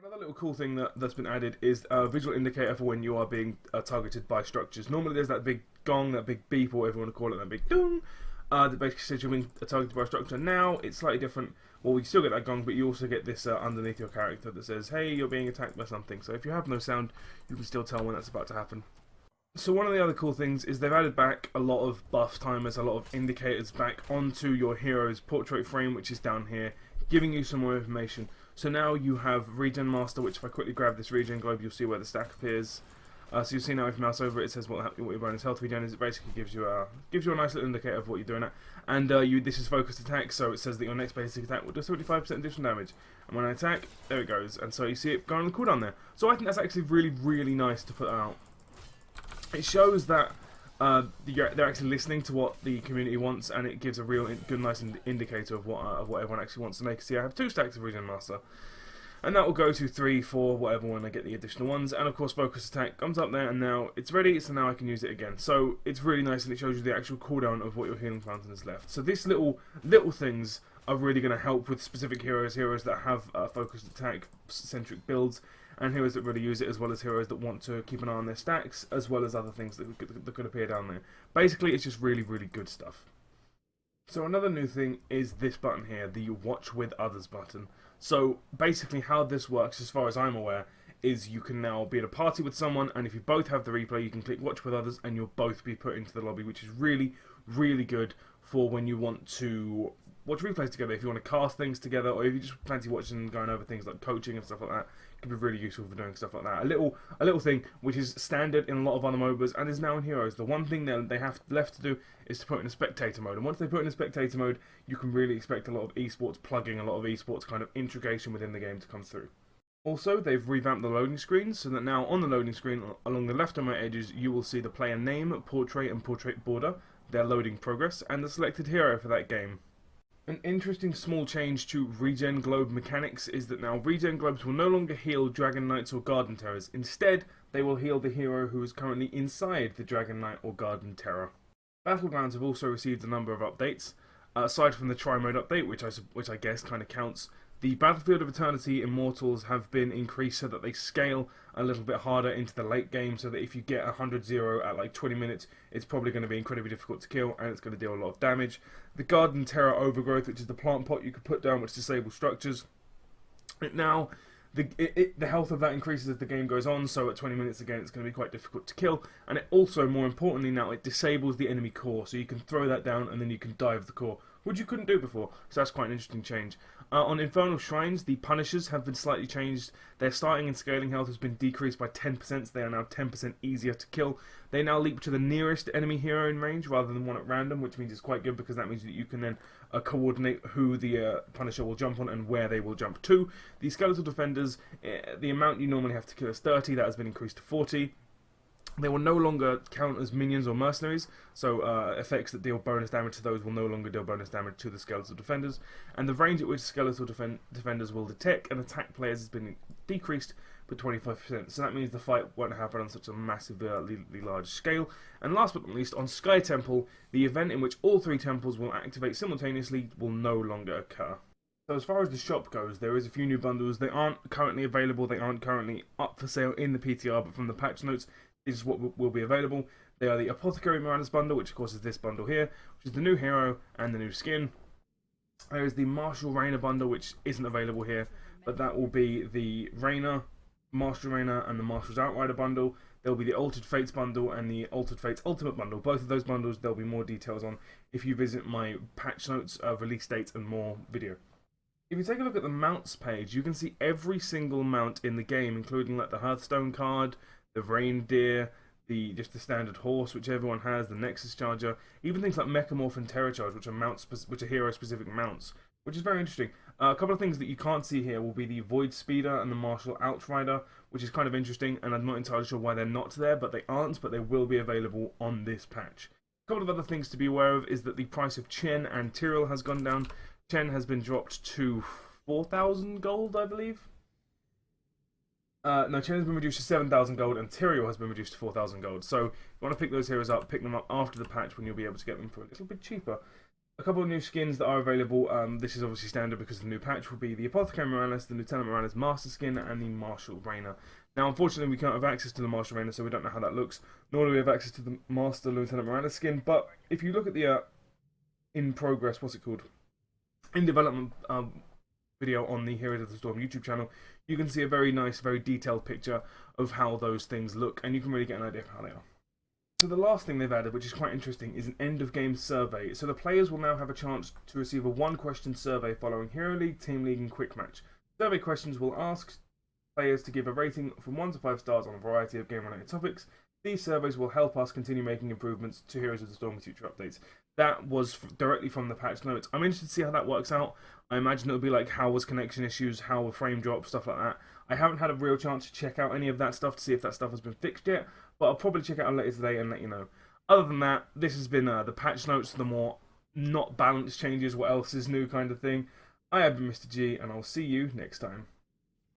Another little cool thing that's been added is a visual indicator for when you are being targeted by structures. Normally there's that big gong, that big beep, or whatever you want to call it, that big dong, that basically says you're being targeted by a structure. Now it's slightly different. Well, you still get that gong, but you also get this underneath your character that says, hey, you're being attacked by something. So if you have no sound, you can still tell when that's about to happen. So one of the other cool things is they've added back a lot of buff timers, a lot of indicators back onto your hero's portrait frame, which is down here, giving you some more information. So now you have Regen Master, which if I quickly grab this Regen Globe, you'll see where the stack appears. So you'll see now if you mouse over it, it says what your bonus health regen is. It basically gives you a nice little indicator of what you're doing at. And this is focused attack, so it says that your next basic attack will do 75% additional damage. And when I attack, there it goes. And so you see it going on the cooldown there. So I think that's actually really, really nice to put out. It shows that they're actually listening to what the community wants, and it gives a real good, nice indicator of what everyone actually wants to make. See, I have 2 stacks of Regen Master, and that will go to 3, 4, whatever when I get the additional ones. And of course, Focus Attack comes up there, and now it's ready, so now I can use it again. So it's really nice, and it shows you the actual cooldown of what your healing fountain is left. So these little things are really going to help with specific heroes that have Focused Attack centric builds, and heroes that really use it, as well as heroes that want to keep an eye on their stacks, as well as other things that could appear down there. Basically, it's just really, really good stuff. So another new thing is this button here, the Watch with Others button. So basically how this works, as far as I'm aware, is you can now be at a party with someone, and if you both have the replay, you can click Watch with Others, and you'll both be put into the lobby, which is really, really good for when you want to watch replays together, if you want to cast things together, or if you just fancy watching and going over things like coaching and stuff like that. It can be really useful for doing stuff like that. A little thing which is standard in a lot of other MOBAs and is now in Heroes. The one thing they have left to do is to put in a spectator mode, and once they put in a spectator mode, you can really expect a lot of esports plugging, a lot of esports kind of integration within the game to come through. Also, they've revamped the loading screen, so that now on the loading screen, along the left and right edges, you will see the player name, portrait and portrait border, their loading progress, and the selected hero for that game. An interesting small change to Regen Globe mechanics is that now Regen Globes will no longer heal Dragon Knights or Garden Terrors. Instead, they will heal the hero who is currently inside the Dragon Knight or Garden Terror. Battlegrounds have also received a number of updates. Aside from the Tri-Mode update, which I guess kind of counts, the Battlefield of Eternity Immortals have been increased so that they scale a little bit harder into the late game, so that if you get 100-0 at like 20 minutes, it's probably going to be incredibly difficult to kill, and it's going to deal a lot of damage. The Garden Terror Overgrowth, which is the plant pot you could put down which disables structures. Now, the health of that increases as the game goes on, so at 20 minutes again it's going to be quite difficult to kill, and it also, more importantly now, it disables the enemy core, so you can throw that down and then you can dive the core, which you couldn't do before, so that's quite an interesting change. On Infernal Shrines, the Punishers have been slightly changed. Their starting and scaling health has been decreased by 10%, so they are now 10% easier to kill. They now leap to the nearest enemy hero in range rather than one at random, which means it's quite good because that means that you can then coordinate who the Punisher will jump on and where they will jump to. The Skeletal Defenders, the amount you normally have to kill is 30, that has been increased to 40. They will no longer count as minions or mercenaries, so effects that deal bonus damage to those will no longer deal bonus damage to the Skeletal Defenders. And the range at which Skeletal Defenders will detect and attack players has been decreased by 25%, so that means the fight won't happen on such a massively large scale. And last but not least, on Sky Temple, the event in which all 3 temples will activate simultaneously will no longer occur. So as far as the shop goes, there is a few new bundles. They aren't currently available, they aren't currently up for sale in the PTR, but from the patch notes, this is what will be available. They are the Apothecary Marauders bundle, which of course is this bundle here, which is the new hero and the new skin. There is the Martial Rainer bundle, which isn't available here, but that will be the Rainer, Martial Rainer, and the Marshal's Outrider bundle. There will be the Altered Fates bundle and the Altered Fates Ultimate bundle. Both of those bundles, there'll be more details on if you visit my patch notes, release dates, and more video. If you take a look at the mounts page, you can see every single mount in the game, including like the Hearthstone card, the reindeer, just the standard horse, which everyone has, the Nexus Charger, even things like Mechamorph and Terror Charge, which are hero-specific mounts, which is very interesting. A couple of things that you can't see here will be the Void Speeder and the Martial Outrider, which is kind of interesting, and I'm not entirely sure why they're not there, but they aren't, but they will be available on this patch. A couple of other things to be aware of is that the price of Chen and Tyrael has gone down. Chen has been dropped to 4,000 gold, I believe. No, Chen has been reduced to 7,000 gold, and Tyrael has been reduced to 4,000 gold. So, if you want to pick those heroes up, pick them up after the patch when you'll be able to get them for a little bit cheaper. A couple of new skins that are available. This is obviously standard because the new patch will be the Apothecary Morales, the Lieutenant Morales Master Skin, and the Marshal Rainer. Now, unfortunately, we can't have access to the Marshal Rainer, so we don't know how that looks. Nor do we have access to the Master Lieutenant Morales skin. But if you look at the in progress, what's it called? In development video on the Heroes of the Storm YouTube channel, you can see a very nice, very detailed picture of how those things look, and you can really get an idea of how they are. So the last thing they've added, which is quite interesting, is an end-of-game survey. So the players will now have a chance to receive a one-question survey following Hero League, Team League, and Quick Match. Survey questions will ask players to give a rating from 1 to 5 stars on a variety of game-related topics. These surveys will help us continue making improvements to Heroes of the Storm with future updates. That was directly from the patch notes. I'm interested to see how that works out. I imagine it'll be like how was connection issues, how were frame drops, stuff like that. I haven't had a real chance to check out any of that stuff to see if that stuff has been fixed yet, but I'll probably check it out later today and let you know. Other than that, this has been the patch notes, the more not balanced changes, what else is new kind of thing. I have been Mr. G, and I'll see you next time.